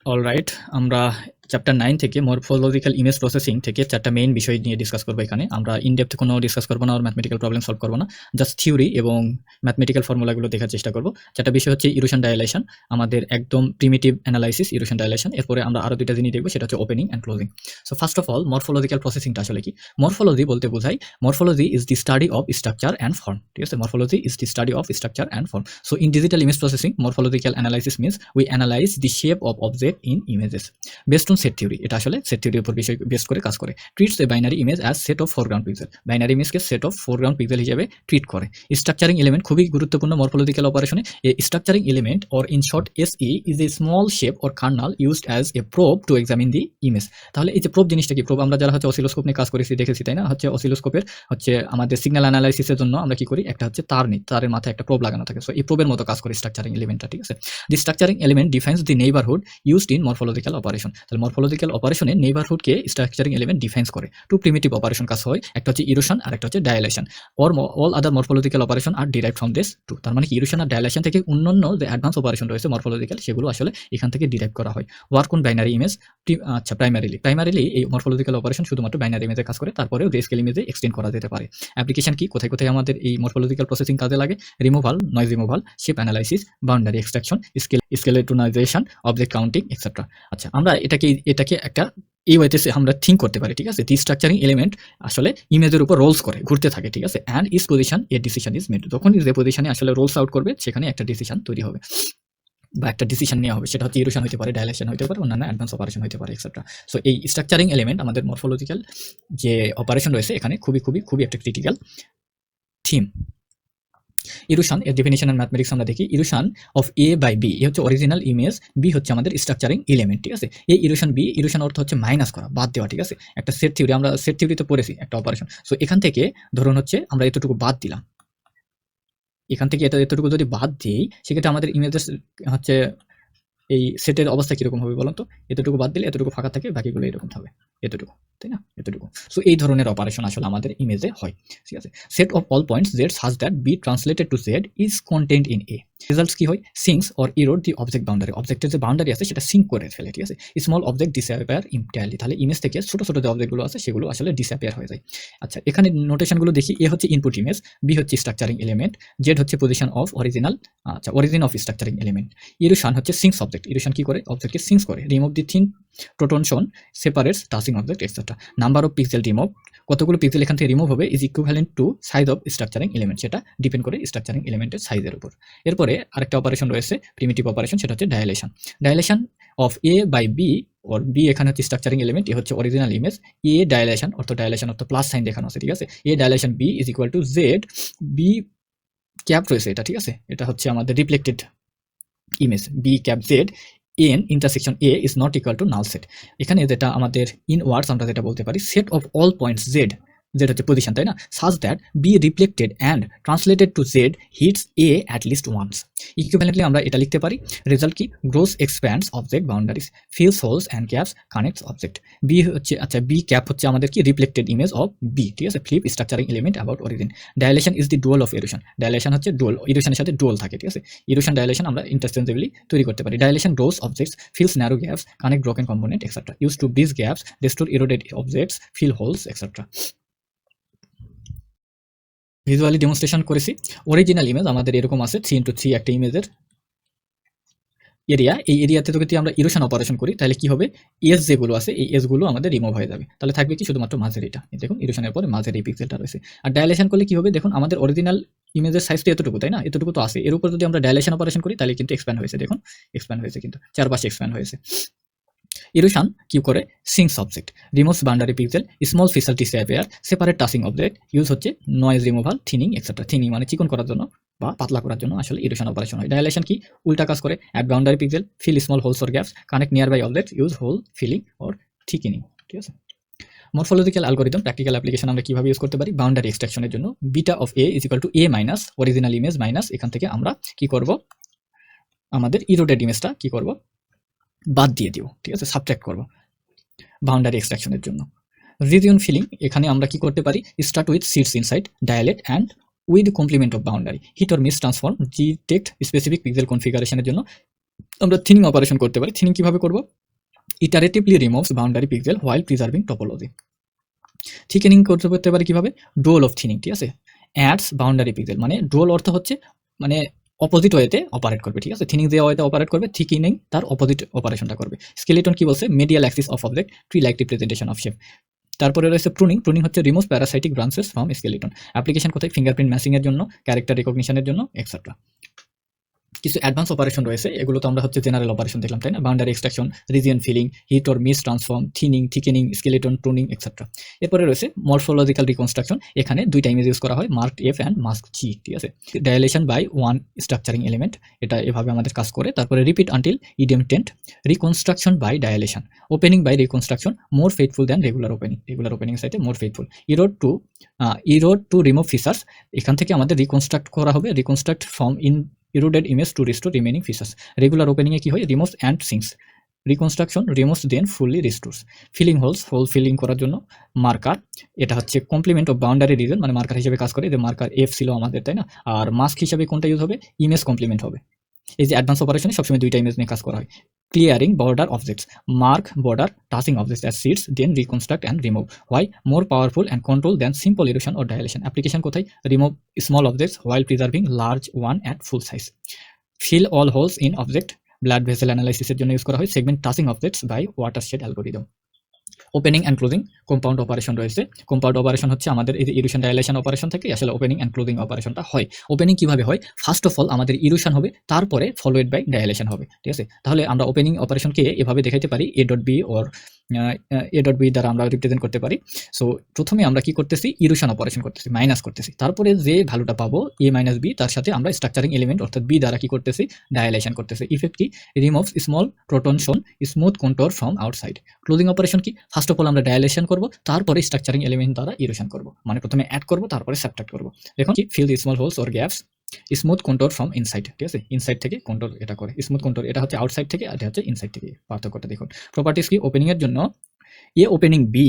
Alright, আমরা chapter 9 থেকে morphological image processing থেকে 4টা মেইন বিষয় নিয়ে ডিসকাস করব এখানে। আমরা ইন ডেপথ কোনো ডিসকাস করব না, আর ম্যাথমেটিক্যাল প্রবলেম সলভ করব না। জাস্ট থিওরি এবং ম্যাথমেটিক্যাল ফর্মুলাগুলো দেখার চেষ্টা করব। 4টা বিষয় হচ্ছে ইরোশন ডাইলেশন, আমাদের একদম প্রিমিটিভ অ্যানালাইসিস ইরোশন ডাইলেশন। এরপরে আমরা আরো দুইটা জিনিস দেখব, সেটা হচ্ছে opening and closing. So first of all, morphological প্রসেসিংটা আসলে কি? মরফোলজি বলতে বোঝায় morphology is the study of structure and form. ঠিক আছে, morphology is the study of structure and form. So in digital image processing, morphological analysis means we analyse the shape of object in images based on set theory. এটা আসলে set থিওরির উপর বিষয় base করে কাজ করে। Treats a binary image as set of foreground pixel. Binary ইমেজকে set of foreground pixel হিসেবে ট্রিট করে। স্ট্রাকচারিং এলিমেন্ট খুবই গুরুত্বপূর্ণ মরফোলজিক্যাল অপারেশনে। A structuring element or in short SE is a small shape or kernel used as a probe to examine the image. তাহলে এই যে probe জিনিসটা কি? প্রোব আমরা যারা হচ্ছে অসিলোস্কোপ নিয়ে কাজ করেছি দেখেছি, তাই না? হচ্ছে অসিলোস্কোপের হচ্ছে আমাদের সিগন্যাল অ্যানালাইসিসের জন্য আমরা কি করি, একটা হচ্ছে তার নিই, তারের মাথায় একটা প্রোব লাগানো থাকে। সো এই প্রোবের মতো কাজ করে স্ট্রাকচারিং এলিমেন্টটা। ঠিক আছে, the structuring element defines the neighbourhood used in morphological operation. তাহলে মরফোলজিক্যাল অপারেশনে নেইবারহুডকে স্ট্রাকচারিং এলিমেন্ট ডিফাইন্স করে। টু প্রিমিটিভ অপারেশন কাজ হয়, একটা হচ্ছে ইরোশন আর একটা হচ্ছে dilation. All other morphological operation are derived from this two. তার মানে কি, ইরোশন আর ডাইলেশন থেকে অন্যান্য যে অ্যাডভান্স অপারেশন রয়েছে মরফোলজিক্যাল, সেগুলো আসলে এখান থেকে ডিরাইভ করা হয়। Work on binary image. আচ্ছা, প্রাইমারিলি এই মরফোলজিক্যাল অপারেশন শুধুমাত্র বাইনারি ইমেজে কাজ করে, তারপরেও গ্রেস্কেল ইমেজে এক্সটেন্ড করা যেতে পারে। অ্যাপ্লিকেশন কি, কোথায় কোথায় আমাদের এই মরফোলজিক্যাল প্রসেসিং কাজে লাগে? Removal, noise removal, shape analysis, boundary extraction, skeletonization, object counting etcetera. আচ্ছা, আমরা এটাকে একটা এই ওয়েতে আমরা থিঙ্ক করতে পারি। ঠিক আছে, দি স্ট্রাকচারিং এলিমেন্ট আসলে ইমেজের উপর রোলস করে, ঘুরতে থাকে। ঠিক আছে, and is position a decision is made. যখন যে পজিশনে আসলে রোলস আউট করবে, সেখানে একটা ডিসিশন তৈরি হবে বা একটা ডিসিশন নেওয়া হবে। সেটা হচ্ছে ইরোশন হতে পারে, ডাইলেশন হতে পারে, অন্যান্য অ্যাডভান্স অপারেশন হতে পারে এক্সেট্রা। সো এই স্ট্রাকচারিং এলিমেন্ট আমাদের মরফোলজিক্যাল যে অপারেশন রয়েছে এখানে খুবই খুবই খুবই একটা ক্রিটিক্যাল থিম। ইরোশন এর ডেফিনিশন এন্ড ম্যাথমেটিক্স আমরা দেখি। Erosion of A by B, A হচ্ছে অরিজিনাল ইমেজ, বি হচ্ছে আমাদের স্ট্রাকচারিং এলিমেন্ট। ঠিক আছে, এই ইরোশন বি, ইরোশন অর্থ হচ্ছে মাইনাস করা, বাদ দেওয়া। ঠিক আছে, একটা সেট থিওরি, আমরা সেট থিওরিতে পড়েছি একটা অপারেশন। সো এখান থেকে ধরুন হচ্ছে আমরা এতটুকু বাদ দিলাম, এখান থেকে এতটুকু যদি বাদ দিই, সেক্ষেত্রে আমাদের ইমেজের হচ্ছে এই সেটের অবস্থা কিরকম হবে বলুন তো? এতটুকু বাদ দিলে এতটুকু ফাঁকা থাকে, বাকিগুলো এরকম হবে, এতটুকু, তাই না? এতটুকু। সো এই ধরনের অপারেশন আসলে আমাদের ইমেজে হয়। ঠিক আছে, set of all points Z such that be translated to Z is content in A. Results কি হয়? Shrinks or erodes the object boundary. অবজেক্টের যে বাউন্ডারি আছে সেটা সিঙ্ক করে ফেলে। ঠিক আছে, স্মল অবজেক্ট ডিসঅ্যাপিয়ার ইন্টায়ারলি। তাহলে ইমেজ থেকে ছোট ছোট যে অবজেক্টগুলো আছে সেগুলো আসলে ডিসঅ্যাপিয়ার হয়ে যায়। আচ্ছা, এখানে নোটেশনগুলো দেখি। এ হচ্ছে ইনপুট ইমেজ, বি হচ্ছে স্ট্রাকচারিং এলিমেন্ট, জেড হচ্ছে পজিশন অফ অরিজিনাল, আচ্ছা origin of structuring element. Erosion হচ্ছে সিঙ্কস অবজেক্ট, ইরোশন কি করে? অবজেক্টকে সিঙ্কস করে। Remove the thin protrusion separates touching object etcetera. Number of pixel remove, কতগুলো পিক্সেল এখান থেকে রিমুভ হবে, is equivalent to size of structuring element. সেটা ডিপেন্ড করে স্ট্রাকচারিং এলিমেন্টের সাইজের উপর। এরপরে আরেকটা অপারেশন রয়েছে, প্রিমিটিভ অপারেশন, সেটা হচ্ছে dilation. Dilation of A by B, or B এখানে হচ্ছে স্ট্রাকচারিং এলিমেন্ট, এ হচ্ছে অরিজিনাল ইমেজ। এ ডাইলেশন অর্থ প্লাস সাইন দেখানো আছে। ঠিক আছে, A dilation B is equal to Z, B cap রয়েছে এটা। ঠিক আছে, এটা হচ্ছে আমাদের reflected image, B cap Z and intersection A is not equal to null set. এখানে যেটা আমাদের ইনওয়ার্ডস আমরা যেটা বলতে পারি, set of all points Z, Z হচ্ছে পজিশন, তাই না? Such that B reflected and translated to Z hits A at least once. Equivalently আমরা এটা লিখতে পারি। রেজাল্ট কি? Grows expands object boundaries, fills holes and gaps, connects object. B হচ্ছে, আচ্ছা বি ক্যাপ হচ্ছে আমাদের কি? Reflected image of B. ঠিক আছে, flip structuring element about origin. Dilation is the dual of erosion. Dilation হচ্ছে ডুয়াল, ইরোশনের সাথে ডুয়াল থাকে। ঠিক আছে, ইরোশন ডাইলেশন আমরা ইন্টারচেঞ্জেবলি তৈরি করতে পারি। Dilation grows objects, fills narrow gaps, connect broken component etcetera. Use to bridge gaps, restore eroded objects, fill holes etcetera. Visually demonstration করেছি। অরিজিনাল ইমেজ আমাদের এরকম আছে, 3x3 একটা ইমেজের এরিয়া। এই এরিয়াতে যদি আমরা ইরোশন অপারেশন করি, তাহলে কি হবে? এজ যেগুলো আছে এই এজগুলো আমাদের রিমুভ হয়ে যাবে। তাহলে থাকবে কি? শুধুমাত্র মাঝের এটা, দেখুন ইরোশনের পরে মাঝের এই পিক্সেলটা রয়েছে। আর ডাইলেশন করলে কি হবে? দেখুন আমাদের অরিজিনাল ইমেজের সাইজটা এতটুকু, তাই না? এতটুকু তো আছে, এর উপর যদি আমরা ডাইলেশন অপারেশন করি তাহলে কিন্তু এক্সপ্যান্ড হয়েছে। দেখুন এক্সপ্যান্ড হয়েছে, কিন্তু চারপাশে এক্সপ্যান্ড হয়েছে। ইরোশন কি করে? Shrinks object, removes boundary pixel, small features disappear, separate touching object. Use হচ্ছে noise removal, thinning etcetera. Thinning মানে চিকন করার জন্য বা পাতলা করার জন্য আসলে ইরোশন অপারেশন হয়। ডাইলেশন কি? উল্টা কাজ করে। At boundary pixel, fill small holes or gaps, connect nearby object, use hole filling or thickening. ঠিক আছে, মরফোলজিক্যাল অ্যালগরিদম প্র্যাকটিক্যাল অ্যাপ্লিকেশন আমরা কিভাবে ইউজ করতে পারি? বাউন্ডারি এক্সট্রাকশনের জন্য beta of A is equal two A minus original image minus, এখান থেকে আমরা কি করব? আমাদের ইরোডেড ইমেজটা কি করব? বাদ দিয়ে দিব। ঠিক আছে, সাবট্রাক্ট করব বাউন্ডারি এক্সট্রাকশনের জন্য। রিজিয়ন ফিলিং, এখানে আমরা কি করতে পারি? Start with seeds inside, dilate and with complement of boundary, hit or miss transform, detect specific pixel কনফিগারেশনের জন্য আমরা থিনিং অপারেশন করতে পারি। থিনিং কিভাবে করব? Iteratively removes boundary pixel while preserving topology. Thickening করতে পারি কিভাবে? ডুয়াল অফ থিনিং, ঠিক আছে? অ্যাডস বাউন্ডারি পিক্সেল, মানে ডুয়াল অর্থ হচ্ছে মানে অপোজিট ওয়েতে অপারেট করবে, ঠিক আছে? থিনিং যে ওয়েতে অপারেট করবে, থিকেনিং তার অপোজিট অপারেশনটা করবে। স্কেলেটন কি বলছে? Medial Axis of object, tree like representation of shape. তারপরে রয়েছে প্রুনিং। প্রুনিং হচ্ছে remove parasitic branches from skeleton. Application কোথায়? ফিঙ্গারপ্রিন্ট ম্যাচিং এর জন্য, ক্যারেক্টার রিকগনিশনের জন্য, এক্সেট্রা। কিছু অ্যাডভান্স অপারেশন রয়েছে, এগুলো তো আমরা হচ্ছে জেনারেল অপারেশন দেখলাম, তাই না? Boundary extraction, region filling, hit or miss transform, thinning, thickening, skeleton, pruning, etcetera. এরপরে রয়েছে মরফোলজিক্যাল রিকনস্ট্রাকশন। এখানে দুইটা ইমেজ ইউজ করা হয়, mark F and mask G, ঠিক আছে? Dilation by one structuring element, এটা এভাবে আমাদের কাজ করে। তারপরে repeat until idempotent, reconstruction by dilation, opening by reconstruction, more faithful than regular opening. Regular opening সাইটে more faithful. Erode to remove features, এখান থেকে আমাদের রিকনস্ট্রাক্ট করা হবে, reconstruct from in eroded image to restore remaining features. Regular opening এ কি হয়? Removes and shrinks. Reconstruction removes then fully restores. Filling holes, hole filling করার জন্য মার্কার, এটা হচ্ছে কমপ্লিমেন্ট অফ বাউন্ডারি রিজন, মানে মার্কার হিসেবে কাজ করে। যে মার্কার এফ ছিল আমাদের, তাই না? আর মাস্ক হিসেবে কোনটা ইউজ হবে? ইমেজ কমপ্লিমেন্ট হবে। এই যে অ্যাডভান্স অপারেশনে সবসময় দুইটা ইমেজ নিয়ে কাজ করা হয়। Clearing border objects, mark border touching objects as seeds, then reconstruct and remove. Why? More powerful and control than simple erosion or dilation. Application কোথায়? Remove small objects while preserving large one at full size. Fill all holes in object, blood vessel অ্যানালাইসিসের জন্য use করা হয়। Segment touching objects by watershed algorithm. Opening and closing compound operation রয়েছে। Compound operation হচ্ছে আমাদের এই যে erosion dilation operation থেকে আসলে ওপেনিং অ্যান্ড ক্লোজিং অপারেশনটা হয়। ওপেনিং কিভাবে হয়? ফার্স্ট অফ অল আমাদের ইরোশন হবে, তারপরে ফলোয়েড বাই ডাইলেশন হবে, ঠিক আছে? তাহলে আমরা ওপেনিং অপারেশনকে এভাবে দেখাইতে পারি, A dot B or A dot B দ্বারা আমরা রিপ্রেজেন্ট করতে পারি। সো প্রথমে আমরা কি করতেছি? ইরোশন অপারেশন করতেছি, মাইনাস করতেছি। তারপরে যে ভ্যালুটা পাবো এ মাইনাস বি, তার সাথে আমরা স্ট্রাকচারিং এলিমেন্ট অর্থাৎ বি দ্বারা কি করতেছি? ডাইলেশন করতেছি। ইফেক্ট কি? Removes small protrusion smooth contour from outside. Closing operation কি? ফার্স্ট অফ অল আমরা ডাইলেশন করব, তারপরে স্ট্রাকচারিং এলিমেন্ট দ্বারা ইরোশন করব, মানে প্রথমে অ্যাড করব তারপরে সাবট্রাক্ট করব। দেখুন কি? Fill the small holes or gaps, smooth contour from inside, ঠিক আছে? ইনসাইড থেকে কন্ট্রোর এটা করে। স্মুথ কন্ট্রোর এটা হচ্ছে আউটসাইড থেকে, আর এটা হচ্ছে ইনসাইড থেকে। পার্থক্যটা দেখুন। প্রপার্টিস কি? ওপেনিং এর জন্য A opening B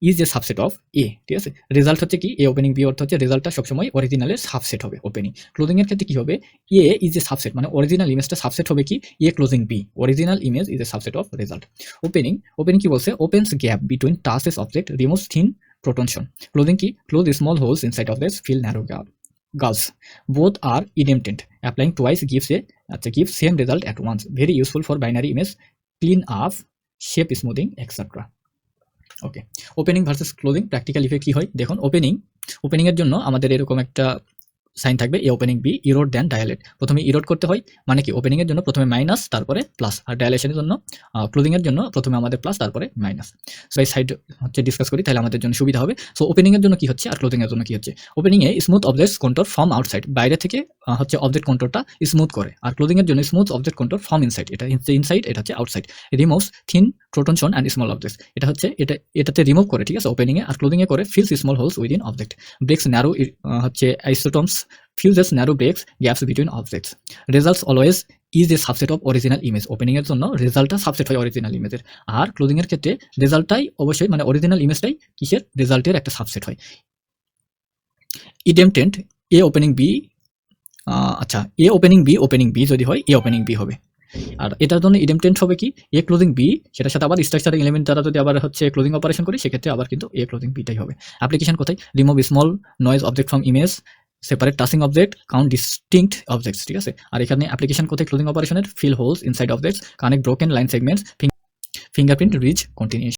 is a subset of A, ঠিক আছে? রেজাল্ট হচ্ছে কি? এ ওপেনিং বি অর্থ হচ্ছে রেজাল্টটা সবসময় অরিজিনালের সাবসেট হবে ওপেনিং। ক্লোজিং এর ক্ষেত্রে কি হবে? এ ইজ এ সাবসেট, মানে অরিজিনাল ইমেজটা সাবসেট হবে কি? A closing B, original image is a subset of result. Opening কি বলছে? Opens gap between touches object, removes thin protrusion. Closing কি? Close small holes inside objects, fill narrow gulfs. Both are idempotent. Applying twice gives same result at once. Very useful for binary image clean up, shape smoothing, etc. Okay, opening versus closing practical effect কি হয়? দেখুন, opening এর জন্য আমাদের এরকম একটা sign থাকবে, এ opening B Erode দেন ডায়ালেট। প্রথমে ইরোড করতে হয়, মানে কি? ওপেনিং এর জন্য প্রথমে মাইনাস তারপরে প্লাস, আর ডায়ালেশনের জন্য ক্লোজিং এর জন্য প্রথমে আমাদের প্লাস তারপরে মাইনাস। সো এই সাইড হচ্ছে ডিসকাস করি, তাহলে আমাদের জন্য সুবিধা হবে। সো ওপেনিং এর জন্য কি হচ্ছে আর ক্লোজিং এর জন্য কি হচ্ছে? Opening A smooth objects control from outside, বাইরে থেকে হচ্ছে অবজেক্ট কন্ট্রোলটা স্মুথ করে। আর ক্লোজিং এর জন্য smooth object control from inside, এটা হচ্ছে ইনসাইড, এটা হচ্ছে outside. Removes thin protrusion and small objects, এটা হচ্ছে এটাতে রিমুভ করে, ঠিক আছে? ওপেনিং এ। আর ক্লোজিং এ করে fills small holes within object, breaks narrow হচ্ছে isthmuses, fuses narrow breaks gaps between objects. Results always is a subset of original image. Opening এর জন্য রেজাল্টটা সাবসেট হয় অরিজিনাল ইমেজের, আর ক্লোজিং এর ক্ষেত্রে রেজাল্টটাই অবশ্যই, মানে অরিজিনাল ইমেজটাই কিসের? রেজাল্টের একটা সাবসেট হয়। ইডেমটেন্ট এ ওপেনিং বি, আচ্ছা, এ ওপেনিং বি যদি হয়, এ ওপেনিং বি হবে। আর এটার জন্য ইডেমটেন্ট হবে কি? এ ক্লোজিং বি, সেটার সাথে আবার স্ট্রাকচারিং এলিমেন্ট দ্বারা যদি আবার হচ্ছে ক্লোজিং অপারেশন করি, সেক্ষেত্রে আবার কিন্তু এ ক্লোজিং বিটাই হবে। অ্যাপ্লিকেশন কোথায়? Remove small noise object from image, separate touching object, count distinct objects, ঠিক আছে? আর এখানে অ্যাপ্লিকেশন কোথায় ক্লোজিং অপারেশনের? Fill holes inside objects, connect broken line segments, fingerprint ridge continuation.